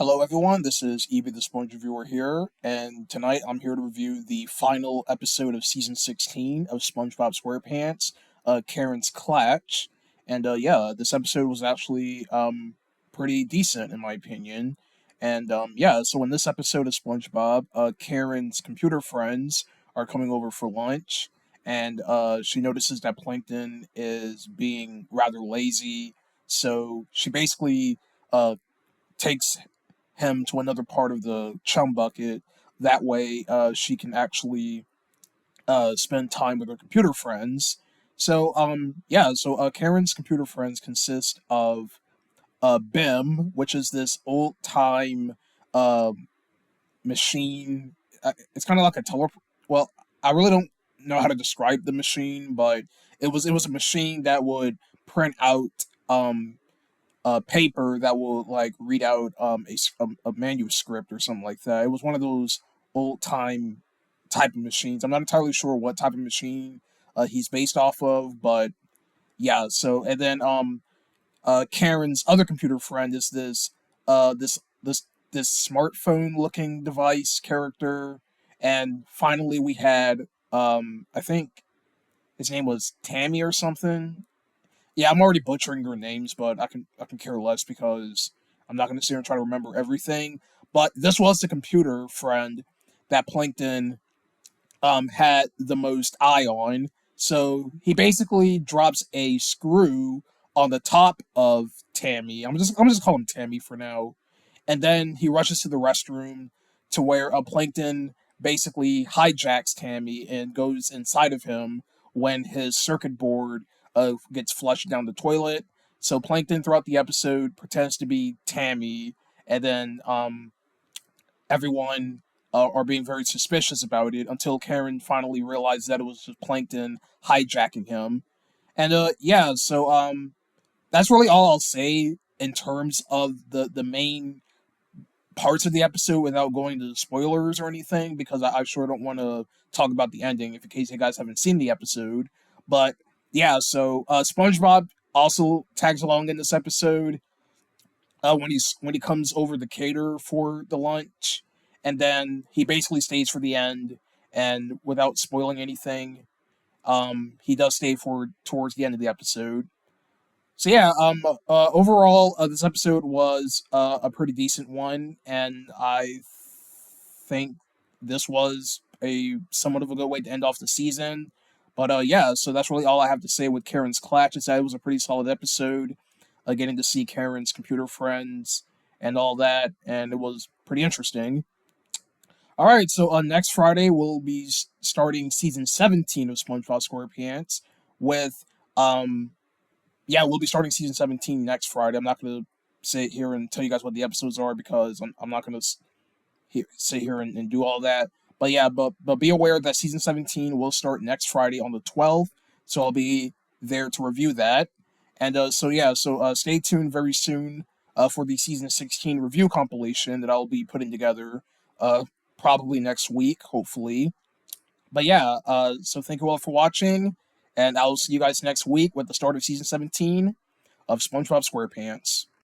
Hello, everyone. This is Evie the Sponge Reviewer here, and tonight I'm here to review the final episode of season 16 of SpongeBob SquarePants, Karen's Klatch. And yeah, this episode was actually pretty decent in my opinion. And yeah, so in this episode of SpongeBob, Karen's computer friends are coming over for lunch, and she notices that Plankton is being rather lazy, so she basically uh, takes him to another part of the chum bucket. That way, she can actually spend time with her computer friends. So, yeah, so Karen's computer friends consist of BIM, which is this old time uh, machine. It's kind of like a Well, I really don't know how to describe the machine, but it was a machine that would print out paper that will like read out a manuscript or something like that. It was one of those old time type of machines. I'm not entirely sure what type of machine he's based off of, but yeah. So and then Karen's other computer friend is this smartphone looking device character, and finally we had I think his name was Tammy or something. Yeah, I'm already butchering their names, but I can care less because I'm not going to sit here and try to remember everything. But this was the computer friend that Plankton had the most eye on. So he basically drops a screw on the top of Tammy. I'm just call him Tammy for now. And then he rushes to the restroom to where a Plankton basically hijacks Tammy and goes inside of him when his circuit board gets flushed down the toilet. So Plankton throughout the episode pretends to be Tammy, and then everyone are being very suspicious about it until Karen finally realized that it was just Plankton hijacking him. And yeah, so that's really all I'll say in terms of the main parts of the episode without going to spoilers or anything, because I sure don't want to talk about the ending if in case you guys haven't seen the episode. But yeah, so SpongeBob also tags along in this episode when he comes over the cater for the lunch, and then he basically stays for the end. And without spoiling anything, he does stay for towards the end of the episode. So yeah, overall, this episode was a pretty decent one, and I think this was a somewhat of a good way to end off the season. But yeah, so that's really all I have to say with Karen's Klatch. Is that it was a pretty solid episode, getting to see Karen's computer friends and all that, and it was pretty interesting. All right, so next Friday we'll be starting season 17 of SpongeBob SquarePants with yeah, we'll be starting season 17 next Friday. I'm not going to sit here and tell you guys what the episodes are because I'm not going to sit here and do all that. But yeah, but be aware that season 17 will start next Friday on the 12th. So I'll be there to review that. And so yeah, so stay tuned very soon for the season 16 review compilation that I'll be putting together probably next week, hopefully. But yeah, so thank you all for watching, and I'll see you guys next week with the start of season 17 of SpongeBob SquarePants.